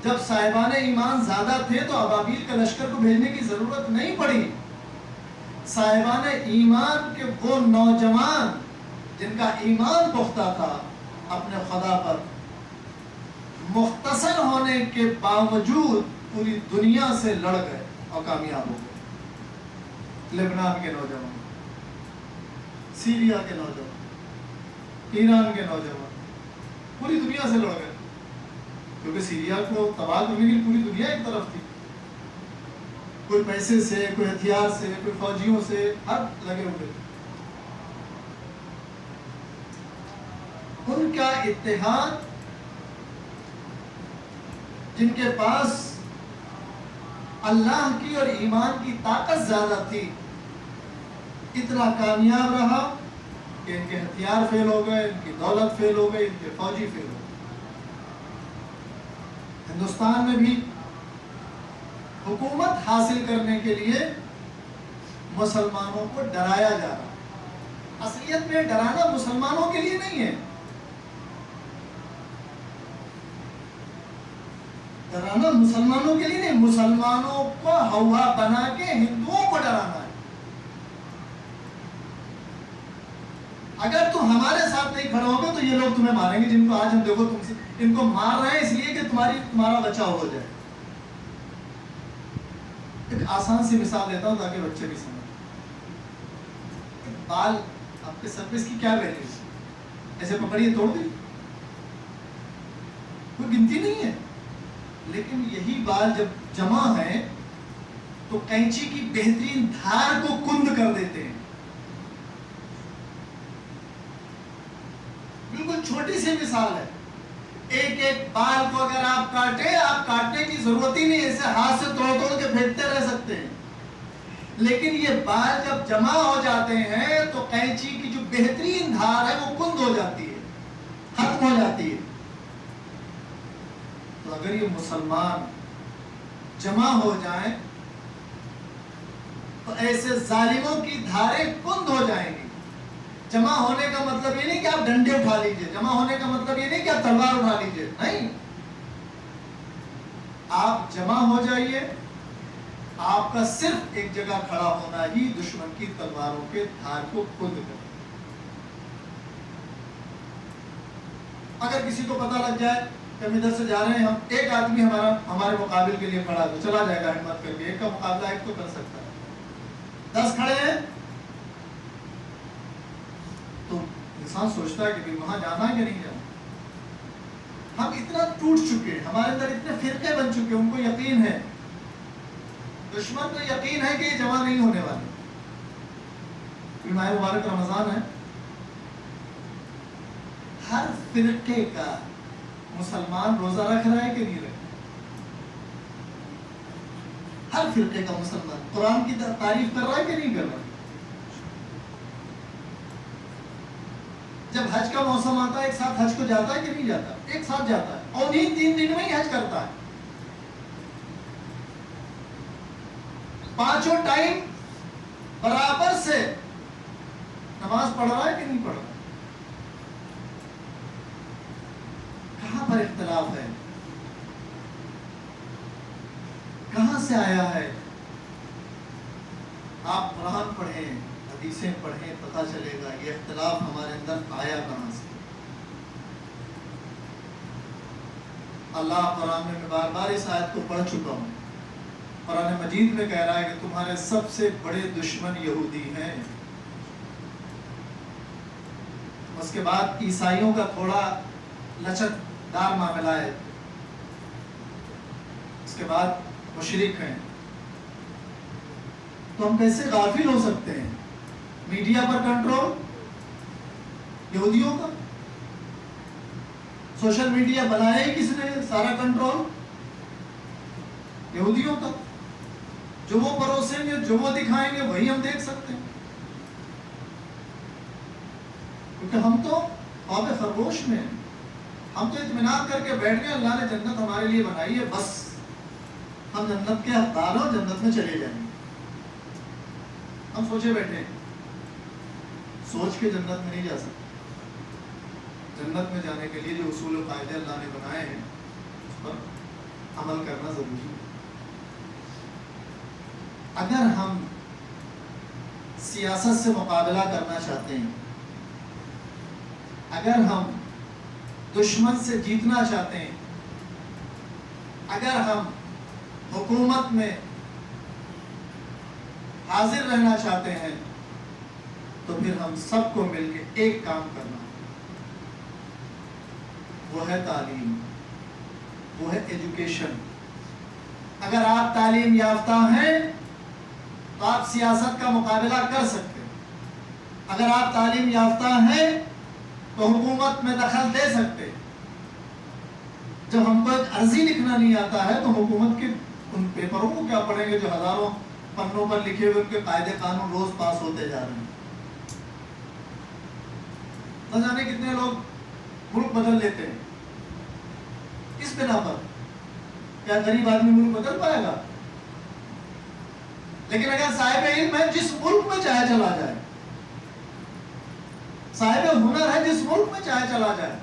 جب صاحبان ایمان زیادہ تھے تو ابابیل کے لشکر کو بھیجنے کی ضرورت نہیں پڑی. صاحبان ایمان کے وہ نوجوان جن کا ایمان پختہ تھا اپنے خدا پر، مختصر ہونے کے باوجود پوری دنیا سے لڑ گئے اور کامیاب ہو گئے. لبنان کے نوجوان، سیریا کے نوجوان، ایران کے نوجوان پوری دنیا سے لڑ گئے، کیونکہ سیریا کو تباہ کرنے کی پوری دنیا ایک طرف تھی. کوئی پیسے سے، کوئی ہتھیار سے، کوئی فوجیوں سے، ہر لگے ہوئے. ان کا اتحاد، جن کے پاس اللہ کی اور ایمان کی طاقت زیادہ تھی، اتنا کامیاب رہا کہ ان کے ہتھیار فیل ہو گئے، ان کی دولت فیل ہو گئی، ان کے فوجی فیل ہو گئے. ہندوستان میں بھی حکومت حاصل کرنے کے لیے مسلمانوں کو ڈرایا جا رہا. اصلیت میں ڈرانا مسلمانوں کے لیے نہیں ہے، ڈرانا مسلمانوں کے لیے نہیں، مسلمانوں کو ہوا بنا کے ہندوؤں کو ڈرانا ہے. اگر تم ہمارے ساتھ نہیں کھڑے ہوگے تو یہ لوگ تمہیں ماریں گے، جن کو آج ہم دیکھو تم سے ان کو مار رہے ہیں اس لیے کہ تمہارا بچاؤ ہو جائے. ایک آسان سی مثال دیتا ہوں تاکہ بچے بھی سمجھیں. بال آپ کے سر پہ اس کی کیا ویلیو ہے؟ ایسے پکڑیے توڑ دی، کوئی گنتی نہیں ہے. لیکن یہی بال جب جمع ہیں تو کینچی کی بہترین دھار کو کند کر دیتے ہیں. بالکل چھوٹی سی مثال ہے. ایک ایک بال کو اگر آپ کاٹیں، آپ کاٹنے کی ضرورت ہی نہیں، ایسے ہاتھ سے توڑ توڑ کے پھینکتے رہ سکتے ہیں. لیکن یہ بال جب جمع ہو جاتے ہیں تو کینچی کی جو بہترین دھار ہے وہ کند ہو جاتی ہے، ختم ہو جاتی ہے. تو اگر یہ مسلمان جمع ہو جائیں تو ایسے ظالموں کی دھاریں کند ہو جائیں گی. جمع ہونے کا مطلب یہ نہیں کہ آپ ڈنڈے اٹھا لیجئے، جمع ہونے کا مطلب یہ نہیں کہ آپ تلوار اٹھا لیجئے، نہیں. آپ جمع ہو جائیے. آپ کا صرف ایک جگہ کھڑا ہونا ہی دشمن کی تلواروں کے دھار کو کند کر. اگر کسی کو پتہ لگ جائے کہ ہم ادھر سے جا رہے ہیں، ہم ایک آدمی ہمارے مقابل کے لیے کھڑا تو چلا جائے گا ہمت کر کے. ایک کا مقابلہ ایک تو کر سکتا ہے. 10 کھڑے ہیں تو انسان سوچتا ہے کہ وہاں جانا ہے یا نہیں جانا. ہم اتنا ٹوٹ چکے ہیں، ہمارے اندر اتنے فرقے بن چکے ہیں. ان کو یقین ہے، دشمن کو یقین ہے کہ یہ جمع نہیں ہونے والے. ماہ مبارک رمضان ہے، ہر فرقے کا مسلمان روزہ رکھ رہا ہے کہ نہیں رکھ رہا؟ ہر فرقے کا مسلمان قرآن کی تعریف کر رہا ہے کہ نہیں کر رہا؟ جب حج کا موسم آتا ہے ایک ساتھ حج کو جاتا ہے کہ نہیں جاتا؟ ایک ساتھ جاتا ہے، اور انہیں 3 دن میں ہی حج کرتا ہے۔ 5 ٹائم برابر سے نماز پڑھ رہا ہے کہ نہیں پڑھ رہا؟ کہاں پر اختلاف ہے؟ کہاں سے آیا ہے؟ آپ قرآن پڑھیں، حدیثیں پڑھیں، پتہ چلے گا یہ اختلاف ہمارے اندر آیا کہاں سے۔ اللہ قرآن میں بار بار اس آیت کو پڑھ چکا ہوں، قرآن مجید میں کہہ رہا ہے کہ تمہارے سب سے بڑے دشمن یہودی ہیں۔ اس کے بعد عیسائیوں کا تھوڑا لچک دار معاملہ ہے، اس کے بعد مشرک ہیں۔ تو ہم کیسے غافل ہو سکتے ہیں؟ میڈیا پر کنٹرول یہودیوں کا، سوشل میڈیا بنایا ہی کس نے؟ سارا کنٹرول یہودیوں کا۔ جو وہ پروسیں گے، جو وہ دکھائیں گے، وہی ہم دیکھ سکتے ہیں، کیونکہ ہم تو خواب خرگوش میں ہیں۔ ہم تو اطمینان کر کے بیٹھ گئے اللہ نے جنت ہمارے لیے بنائی ہے، بس ہم جنت کے حقدار ہوں، جنت میں چلے جائیں گے۔ ہم سوچے بیٹھے ہیں، سوچ کے جنت میں نہیں جا سکتے۔ جنت میں جانے کے لیے جو اصول و قاعدے اللہ نے بنائے ہیں اس پر عمل کرنا ضروری ہے۔ اگر ہم سیاست سے مقابلہ کرنا چاہتے ہیں، اگر ہم دشمن سے جیتنا چاہتے ہیں، اگر ہم حکومت میں حاضر رہنا چاہتے ہیں، تو پھر ہم سب کو مل کے ایک کام کرنا ہے، وہ ہے تعلیم، وہ ہے ایجوکیشن۔ اگر آپ تعلیم یافتہ ہیں تو آپ سیاست کا مقابلہ کر سکتے ہیں۔ اگر آپ تعلیم یافتہ ہیں تو حکومت میں دخل دے سکتے۔ جب ہم کو ایک عرضی لکھنا نہیں آتا ہے تو حکومت کے ان پیپروں کو کیا پڑھیں گے جو ہزاروں پنوں پر لکھے ہوئے، ان کے قاعدے قانون روز پاس ہوتے جا رہے ہیں۔ نہ جانے کتنے لوگ ملک بدل لیتے ہیں اس بنا پر۔ کیا غریب آدمی ملک بدل پائے گا؟ لیکن اگر صاحب علم ہے جس ملک میں چاہے چلا جائے، صاحب ہنر ہے جس ملک میں چاہے چلا جائے،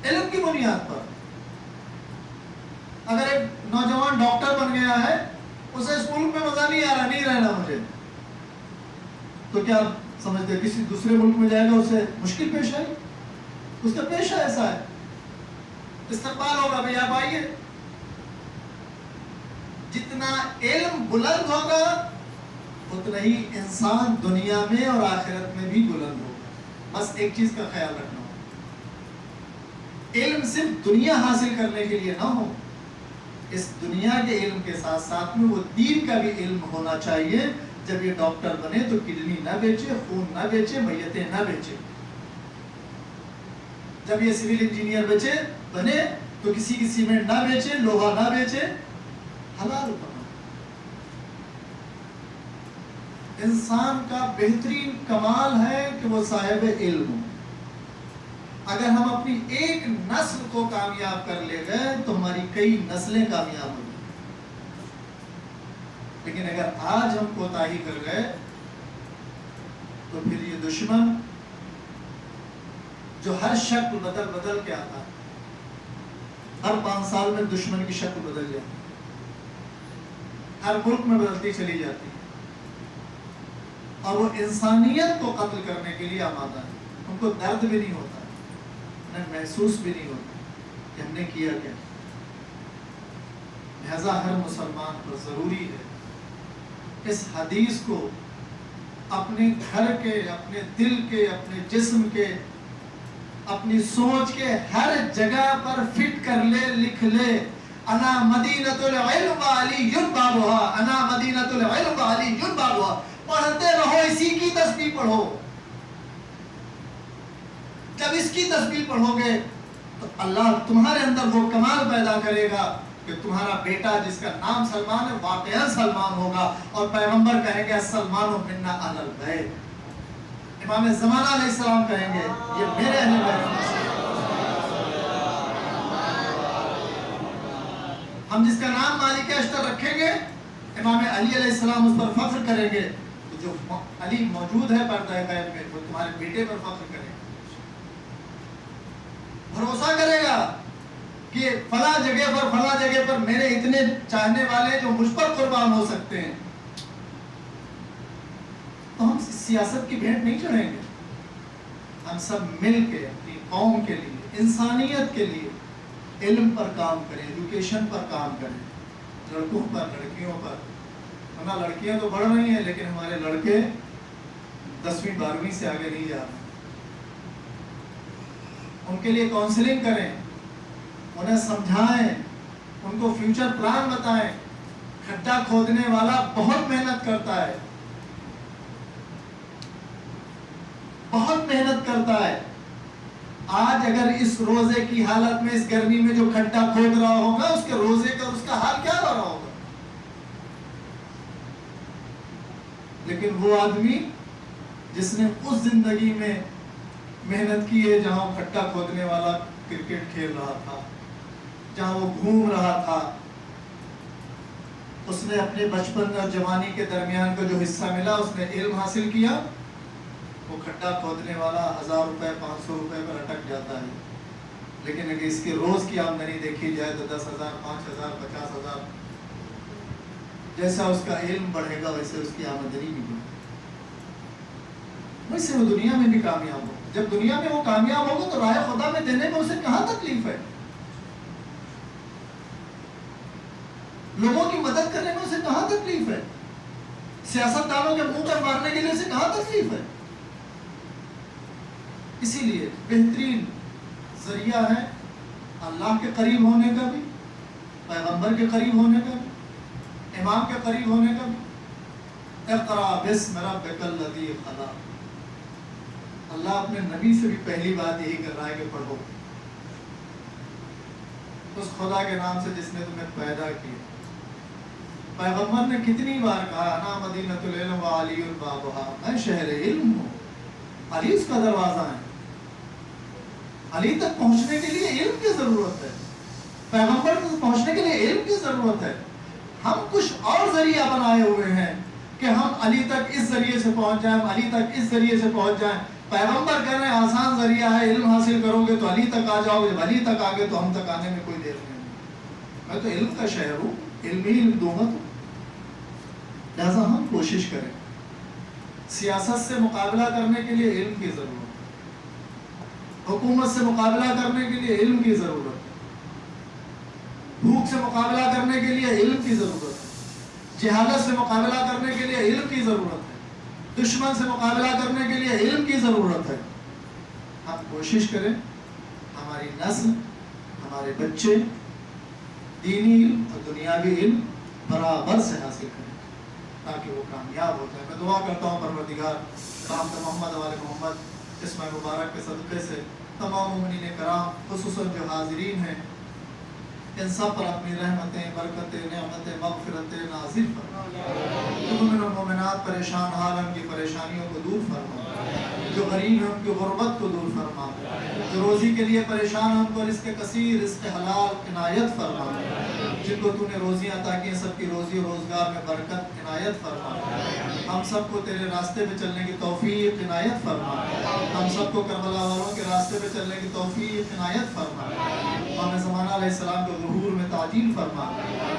علم کی بنیاد پر۔ اگر ایک نوجوان ڈاکٹر بن گیا ہے، اسے اس ملک میں مزہ نہیں آ رہا، نہیں رہنا مجھے، تو کیا سمجھتے کسی دوسرے ملک میں جائے گا اسے مشکل پیش آئی؟ اس کا پیشہ ایسا ہے، استقبال ہوگا، بھئی آپ آئیے۔ جتنا علم بلند ہوگا اتنا ہی انسان دنیا میں اور آخرت میں بھی بلند ہوگا۔ بس ایک چیز کا خیال رکھنا ہوگا، علم صرف دنیا حاصل کرنے کے لیے نہ ہو، اس دنیا کے علم کے ساتھ ساتھ میں وہ دین کا بھی علم ہونا چاہیے۔ جب یہ ڈاکٹر بنے تو کڈنی نہ بیچے، خون نہ بیچے، میتیں نہ بیچے۔ جب یہ سول انجینئر بنے تو کسی کی سیمنٹ نہ بیچے، لوہا نہ بیچے، حلال کمائے۔ انسان کا بہترین کمال ہے کہ وہ صاحب علم ہو۔ اگر ہم اپنی ایک نسل کو کامیاب کر لے گئے تو ہماری کئی نسلیں کامیاب ہو گئی۔ لیکن اگر آج ہم کوتاہی کر گئے تو پھر یہ دشمن جو ہر شکل بدل کے آتا ہے، ہر 5 سال میں دشمن کی شکل بدل جاتی ہے، ہر ملک میں بدلتی چلی جاتی ہے، اور وہ انسانیت کو قتل کرنے کے لیے آمادہ ہے۔ ان کو درد بھی نہیں ہوتا، انہیں محسوس بھی نہیں ہوتا کہ ہم نے کیا کیا۔ لہذا ہر مسلمان پر ضروری ہے اس حدیث کو اپنے گھر کے، اپنے دل کے، اپنے جسم کے، اپنی سوچ کے ہر جگہ پر فٹ کر لے، لکھ لے۔ انا مدینۃ العلم علی بابها، انا مدینۃ العلم علی بابها۔ پڑھتے رہو، اسی کی تسبیح پڑھو۔ جب اس کی تسبیح پڑھو گے تو اللہ تمہارے اندر وہ کمال پیدا کرے گا کہ تمہارا بیٹا جس کا نام سلمان ہے واقعا سلمان ہوگا، اور پیغمبر کہیں گے سلمان منا اہل البیت، امام زمانہ علیہ السلام کہیں گے یہ میرے اہل بیت میں سے۔ ہم جس کا نام مالک اشتر رکھیں گے امام علی علیہ السلام اس پر فخر کریں گے، تو جو علی موجود ہے پردہ غیب میں وہ تمہارے بیٹے پر فخر کرے گا، بھروسہ کرے گا کہ فلاں جگہ پر میرے اتنے چاہنے والے جو مجھ پر قربان ہو سکتے ہیں۔ تو ہم سیاست کی بھیٹ نہیں چڑھیں گے، ہم سب مل کے اپنی قوم کے لیے، انسانیت کے لیے علم پر کام کریں، ایجوکیشن پر کام کریں، لڑکوں پر، لڑکیوں پر۔ ورنہ لڑکیاں تو بڑھ رہی ہیں لیکن ہمارے لڑکے 10ویں 12ویں سے آگے نہیں جا رہے۔ ان کے لیے کاؤنسلنگ کریں، انہیں سمجھائیں، ان کو فیوچر پلان بتائیں۔ کھڈا کھودنے والا بہت محنت کرتا ہے، بہت محنت کرتا ہے۔ آج اگر اس روزے کی حالت میں، اس گرمی میں جو کھڈا کھود رہا ہوگا، اس کے روزے کا اس کا حال کیا ہو رہا ہوگا؟ لیکن وہ آدمی جس نے اس زندگی میں محنت کی ہے جہاں کھڈا کھودنے والا کرکٹ کھیل رہا تھا، جہاں وہ گھوم رہا تھا، اس نے اپنے بچپن اور جوانی کے درمیان کا جو حصہ ملا اس نے علم حاصل کیا۔ وہ کھڈا کھودنے والا 1000 روپے 500 روپے پر اٹک جاتا ہے، لیکن اگر اس کی روز کی آمدنی دیکھی جائے تو 10,000 5,000 50,000، جیسا اس کا علم بڑھے گا ویسے اس کی آمدنی بھی بڑھے گی، ویسے وہ دنیا میں بھی کامیاب ہو۔ جب دنیا میں وہ کامیاب ہوگا تو راہ خدا میں دینے میں اسے کہاں تکلیف ہے؟ لوگوں کی مدد کرنے میں اسے کہاں تکلیف ہے؟ سیاست دانوں کے منہ پر مارنے کے لیے اسے کہاں تکلیف ہے؟ اسی لیے بہترین ذریعہ ہے اللہ کے قریب ہونے کا بھی، پیغمبر کے قریب ہونے کا بھی، امام کے قریب ہونے کا بھی۔ اقرأ باسم ربک الذی خلق، اللہ اپنے نبی سے بھی پہلی بات یہی کر رہا ہے کہ پڑھو اس خدا کے نام سے جس نے تمہیں پیدا کیا۔ پیغمبر نے کتنی بار کہا انا مدینۃ العلم وعلی بابھا، میں شہر علم ہوں، علی اس کا دروازہ ہے۔ علی تک پہنچنے کے لیے علم کی ضرورت ہے، پیغمبر تک پہنچنے کے لیے علم کی ضرورت ہے۔ ہم کچھ اور ذریعہ بنائے ہوئے ہیں کہ ہم علی تک اس ذریعے سے پہنچ جائیں، ہم علی تک اس ذریعے سے پہنچ جائیں۔ پیغمبر کہہ رہے ہیں آسان ذریعہ ہے، علم حاصل کرو گے تو علی تک آ جاؤ گے، جب علی تک آگے تو ہم تک آنے میں کوئی دیر نہیں۔ میں تو علم کا شہر ہوں، علم ہی علم دوں گا تو۔ لہذا ہم کوشش کریں، سیاست سے مقابلہ کرنے کے لیے علم کی ضرورت ہے، حکومت سے مقابلہ کرنے کے لیے علم کی ضرورت ہے، بھوک سے مقابلہ کرنے کے لیے علم کی ضرورت ہے، جہالت سے مقابلہ کرنے کے لیے علم کی ضرورت ہے، دشمن سے مقابلہ کرنے کے لیے علم کی ضرورت ہے۔ ہم کوشش کریں ہماری نسل، ہمارے بچے دینی علم اور دنیاوی علم برابر سے حاصل کریں تاکہ وہ کامیاب ہوتا ہے۔ میں دعا کرتا ہوں پروردگار رحمت محمد وال محمد اس ماہ مبارک کے صدقے سے تمام مومنین کرام خصوصاً جو حاضرین ہیں ان سب پر اپنی رحمتیں، برکتیں، نعمتیں، مغفرتیں نازل فرما۔ جو مومن اور مومنات پریشان حال ہیں ان کی پریشانیوں کو دور فرما، جو غریب ہیں ان کی غربت کو دور فرما، جو روزی کے لیے پریشان ہیں ان کو رزق کثیر، رزق حلال عنایت فرما، جن کو تو نے روزیاں عطا کی ہیں سب کی روزی و روزگار میں برکت عنایت فرما۔ ہم سب کو تیرے راستے پہ چلنے کی توفیق عنایت فرما، ہم سب کو کربلا والوں کے راستے پہ چلنے کی توفیق عنایت فرما۔ امام زمانہ علیہ السلام کو ظہور میں تعجیل فرما،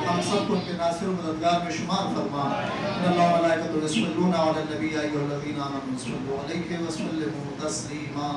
ہم سب کو ان کے ناصر و مددگار میں شمار فرما۔ ان اللہ و ملائکتہ یصلون علی النبی یا ایھا الذین آمنوا صلوا علیہ وسلموا تسلیما۔